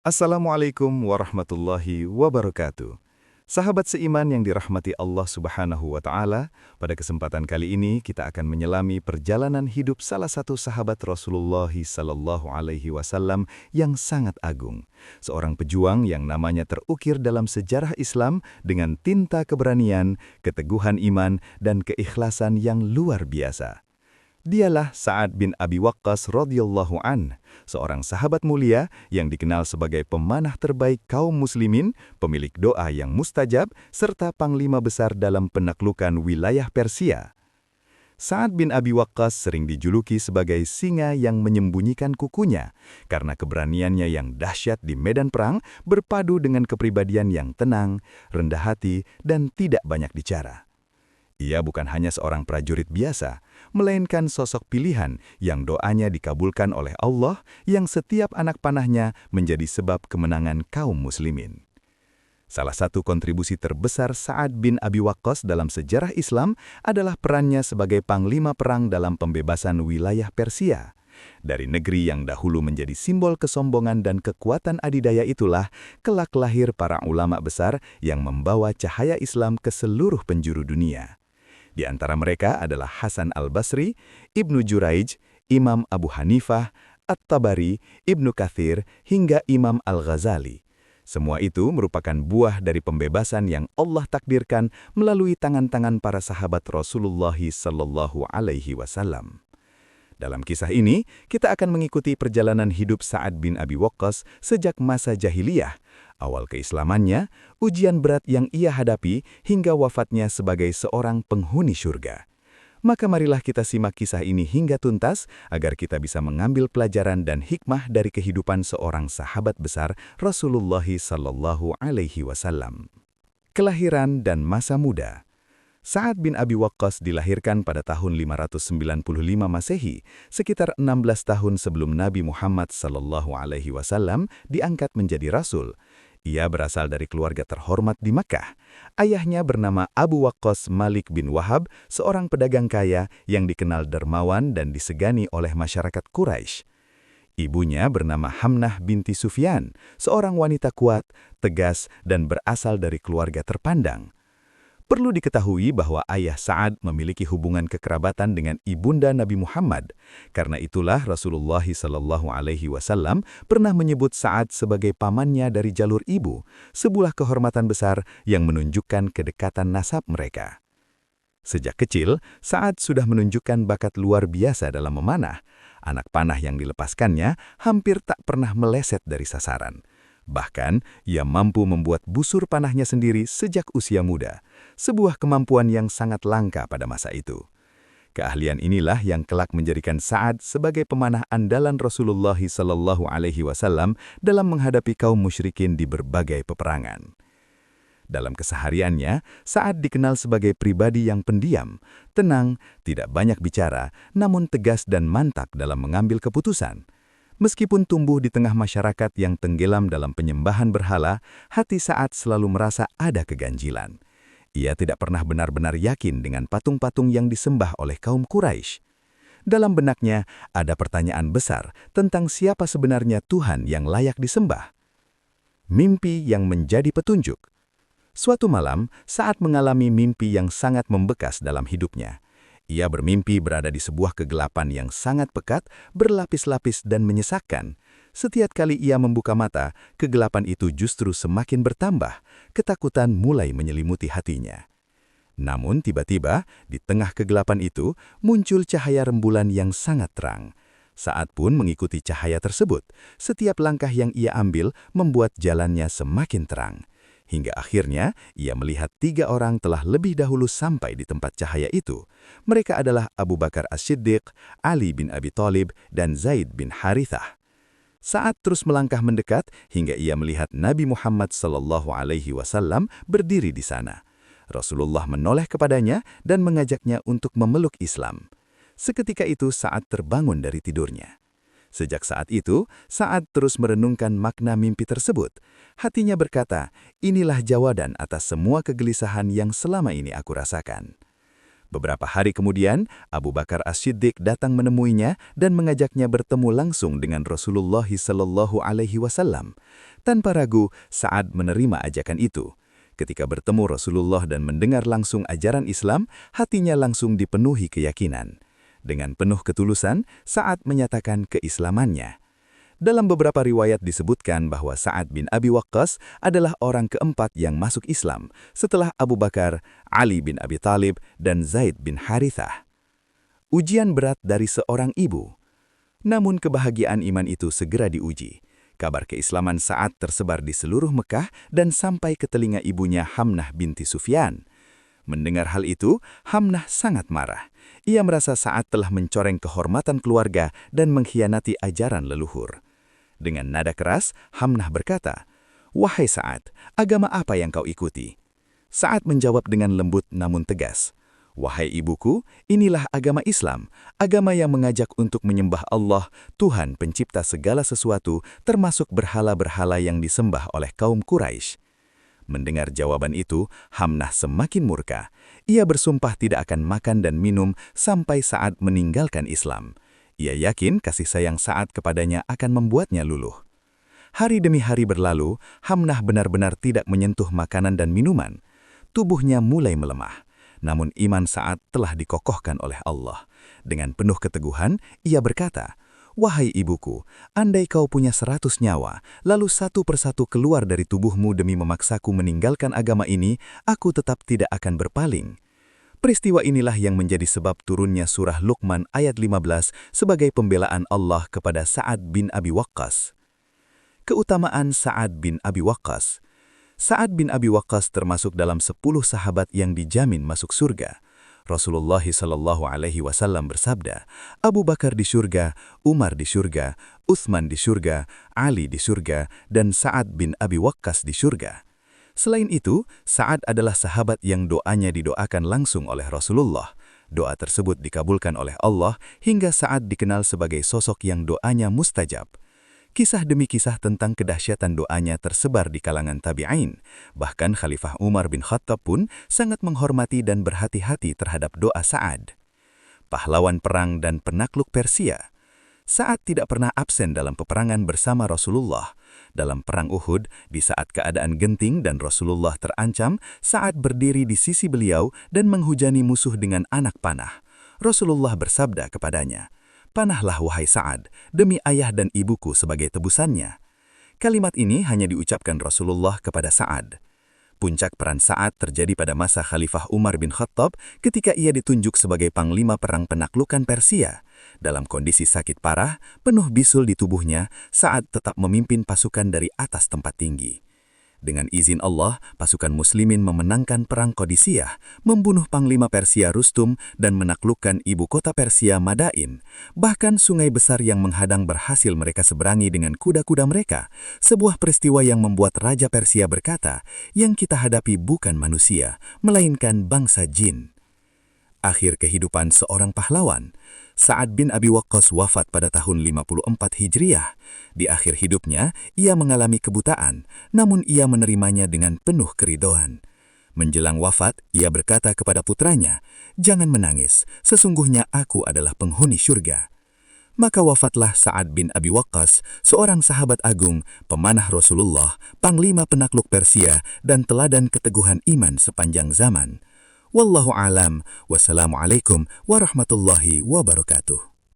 Assalamualaikum warahmatullahi wabarakatuh. Sahabat seiman yang dirahmati Allah Subhanahu wa Ta'ala, pada kesempatan kali ini kita akan menyelami perjalanan hidup salah satu sahabat Rasulullah Sallallahu Alaihi Wasallam yang sangat agung, seorang pejuang yang namanya terukir dalam sejarah Islam dengan tinta keberanian, keteguhan iman, dan keikhlasan yang luar biasa. Dialah Sa'ad bin Abi Waqqas radhiyallahu an, seorang sahabat mulia yang dikenal sebagai pemanah terbaik kaum muslimin, pemilik doa yang mustajab, serta panglima besar dalam penaklukan wilayah Persia. Sa'ad bin Abi Waqqas sering dijuluki sebagai singa yang menyembunyikan kukunya, karena keberaniannya yang dahsyat di medan perang berpadu dengan kepribadian yang tenang, rendah hati, dan tidak banyak bicara. Ia bukan hanya seorang prajurit biasa, melainkan sosok pilihan yang doanya dikabulkan oleh Allah, yang setiap anak panahnya menjadi sebab kemenangan kaum muslimin. Salah satu kontribusi terbesar Sa'ad bin Abi Waqqas dalam sejarah Islam adalah perannya sebagai panglima perang dalam pembebasan wilayah Persia. Dari negeri yang dahulu menjadi simbol kesombongan dan kekuatan adidaya itulah kelak lahir para ulama besar yang membawa cahaya Islam ke seluruh penjuru dunia. Di antara mereka adalah Hasan al-Basri, Ibnu Juraij, Imam Abu Hanifah, At-Tabari, Ibnu Katsir, hingga Imam Al-Ghazali. Semua itu merupakan buah dari pembebasan yang Allah takdirkan melalui tangan-tangan para sahabat Rasulullah Sallallahu Alaihi Wasallam. Dalam kisah ini, kita akan mengikuti perjalanan hidup Sa'ad bin Abi Waqqas sejak masa jahiliyah, awal keislamannya, ujian berat yang ia hadapi, hingga wafatnya sebagai seorang penghuni surga. Maka marilah kita simak kisah ini hingga tuntas, agar kita bisa mengambil pelajaran dan hikmah dari kehidupan seorang sahabat besar Rasulullah Sallallahu Alaihi Wasallam. Kelahiran dan masa muda. Sa'ad bin Abi Waqqas dilahirkan pada tahun 595 Masehi, sekitar 16 tahun sebelum Nabi Muhammad Sallallahu Alaihi Wasallam diangkat menjadi Rasul. Ia berasal dari keluarga terhormat di Makkah. Ayahnya bernama Abu Waqqas Malik bin Wahab, seorang pedagang kaya yang dikenal dermawan dan disegani oleh masyarakat Quraisy. Ibunya bernama Hamnah binti Sufyan, seorang wanita kuat, tegas, dan berasal dari keluarga terpandang. Perlu diketahui bahwa ayah Sa'ad memiliki hubungan kekerabatan dengan ibunda Nabi Muhammad. Karena itulah Rasulullah Sallallahu Alaihi Wasallam pernah menyebut Sa'ad sebagai pamannya dari jalur ibu, sebuah kehormatan besar yang menunjukkan kedekatan nasab mereka. Sejak kecil, Sa'ad sudah menunjukkan bakat luar biasa dalam memanah. Anak panah yang dilepaskannya hampir tak pernah meleset dari sasaran. Bahkan, ia mampu membuat busur panahnya sendiri sejak usia muda, sebuah kemampuan yang sangat langka pada masa itu. Keahlian inilah yang kelak menjadikan Sa'ad sebagai pemanah andalan Rasulullah Sallallahu Alaihi Wasallam dalam menghadapi kaum musyrikin di berbagai peperangan. Dalam kesehariannya, Sa'ad dikenal sebagai pribadi yang pendiam, tenang, tidak banyak bicara, namun tegas dan mantap dalam mengambil keputusan. Meskipun tumbuh di tengah masyarakat yang tenggelam dalam penyembahan berhala, hati Sa'ad selalu merasa ada keganjilan. Ia tidak pernah benar-benar yakin dengan patung-patung yang disembah oleh kaum Quraisy. Dalam benaknya, ada pertanyaan besar tentang siapa sebenarnya Tuhan yang layak disembah. Mimpi yang menjadi petunjuk. Suatu malam, Sa'ad mengalami mimpi yang sangat membekas dalam hidupnya. Ia bermimpi berada di sebuah kegelapan yang sangat pekat, berlapis-lapis dan menyesakkan. Setiap kali ia membuka mata, kegelapan itu justru semakin bertambah. Ketakutan mulai menyelimuti hatinya. Namun tiba-tiba, di tengah kegelapan itu, muncul cahaya rembulan yang sangat terang. Sa'ad pun mengikuti cahaya tersebut. Setiap langkah yang ia ambil membuat jalannya semakin terang. Hingga akhirnya, ia melihat 3 orang telah lebih dahulu sampai di tempat cahaya itu. Mereka adalah Abu Bakar As-Siddiq, Ali bin Abi Thalib, dan Zaid bin Harithah. Sa'ad terus melangkah mendekat hingga ia melihat Nabi Muhammad Sallallahu Alaihi Wasallam berdiri di sana. Rasulullah menoleh kepadanya dan mengajaknya untuk memeluk Islam. Seketika itu Sa'ad terbangun dari tidurnya. Sejak saat itu, Sa'ad terus merenungkan makna mimpi tersebut. Hatinya berkata, inilah jawaban atas semua kegelisahan yang selama ini aku rasakan. Beberapa hari kemudian, Abu Bakar As-Siddiq datang menemuinya dan mengajaknya bertemu langsung dengan Rasulullah SAW. Tanpa ragu, Sa'ad menerima ajakan itu. Ketika bertemu Rasulullah dan mendengar langsung ajaran Islam, hatinya langsung dipenuhi keyakinan. Dengan penuh ketulusan, Sa'ad menyatakan keislamannya. Dalam beberapa riwayat disebutkan bahwa Sa'ad bin Abi Waqqas adalah orang keempat yang masuk Islam setelah Abu Bakar, Ali bin Abi Thalib, dan Zaid bin Harithah. Ujian berat dari seorang ibu. Namun kebahagiaan iman itu segera diuji. Kabar keislaman Sa'ad tersebar di seluruh Mekah dan sampai ke telinga ibunya Hamnah binti Sufyan. Mendengar hal itu, Hamnah sangat marah. Ia merasa Sa'ad telah mencoreng kehormatan keluarga dan mengkhianati ajaran leluhur. Dengan nada keras, Hamnah berkata, "Wahai Sa'ad, agama apa yang kau ikuti?" Sa'ad menjawab dengan lembut namun tegas, "Wahai ibuku, inilah agama Islam, agama yang mengajak untuk menyembah Allah, Tuhan pencipta segala sesuatu, termasuk berhala-berhala yang disembah oleh kaum Quraisy." Mendengar jawaban itu, Hamnah semakin murka. Ia bersumpah tidak akan makan dan minum sampai Sa'ad meninggalkan Islam. Ia yakin kasih sayang Sa'ad kepadanya akan membuatnya luluh. Hari demi hari berlalu, Hamnah benar-benar tidak menyentuh makanan dan minuman. Tubuhnya mulai melemah. Namun iman Sa'ad telah dikokohkan oleh Allah. Dengan penuh keteguhan, ia berkata, "Wahai ibuku, andai kau punya 100 nyawa, lalu satu persatu keluar dari tubuhmu demi memaksaku meninggalkan agama ini, aku tetap tidak akan berpaling." Peristiwa inilah yang menjadi sebab turunnya surah Luqman ayat 15 sebagai pembelaan Allah kepada Sa'ad bin Abi Waqqas. Keutamaan Sa'ad bin Abi Waqqas. Sa'ad bin Abi Waqqas termasuk dalam 10 sahabat yang dijamin masuk surga. Rasulullah SAW bersabda, Abu Bakar di surga, Umar di surga, Uthman di surga, Ali di surga, dan Sa'ad bin Abi Waqqas di surga. Selain itu, Sa'ad adalah sahabat yang doanya didoakan langsung oleh Rasulullah. Doa tersebut dikabulkan oleh Allah hingga Sa'ad dikenal sebagai sosok yang doanya mustajab. Kisah demi kisah tentang kedahsyatan doanya tersebar di kalangan tabi'in. Bahkan Khalifah Umar bin Khattab pun sangat menghormati dan berhati-hati terhadap doa Sa'ad. Pahlawan perang dan penakluk Persia. Sa'ad tidak pernah absen dalam peperangan bersama Rasulullah. Dalam perang Uhud, di saat keadaan genting dan Rasulullah terancam, Sa'ad berdiri di sisi beliau dan menghujani musuh dengan anak panah. Rasulullah bersabda kepadanya, "Panahlah wahai Sa'ad, demi ayah dan ibuku sebagai tebusannya." Kalimat ini hanya diucapkan Rasulullah kepada Sa'ad. Puncak peran Sa'ad terjadi pada masa Khalifah Umar bin Khattab ketika ia ditunjuk sebagai panglima perang penaklukan Persia. Dalam kondisi sakit parah, penuh bisul di tubuhnya, Sa'ad tetap memimpin pasukan dari atas tempat tinggi. Dengan izin Allah, pasukan muslimin memenangkan perang Qadisiyah, membunuh panglima Persia Rustum dan menaklukkan ibu kota Persia Madain. Bahkan sungai besar yang menghadang berhasil mereka seberangi dengan kuda-kuda mereka, sebuah peristiwa yang membuat Raja Persia berkata, "Yang kita hadapi bukan manusia, melainkan bangsa jin." Akhir kehidupan seorang pahlawan. Sa'ad bin Abi Waqqas wafat pada tahun 54 Hijriah. Di akhir hidupnya, ia mengalami kebutaan, namun ia menerimanya dengan penuh keridhaan. Menjelang wafat, ia berkata kepada putranya, "Jangan menangis, sesungguhnya aku adalah penghuni syurga." Maka wafatlah Sa'ad bin Abi Waqqas, seorang sahabat agung, pemanah Rasulullah, panglima penakluk Persia, dan teladan keteguhan iman sepanjang zaman. Wallahu a'lam. Wassalamualaikum warahmatullahi wabarakatuh.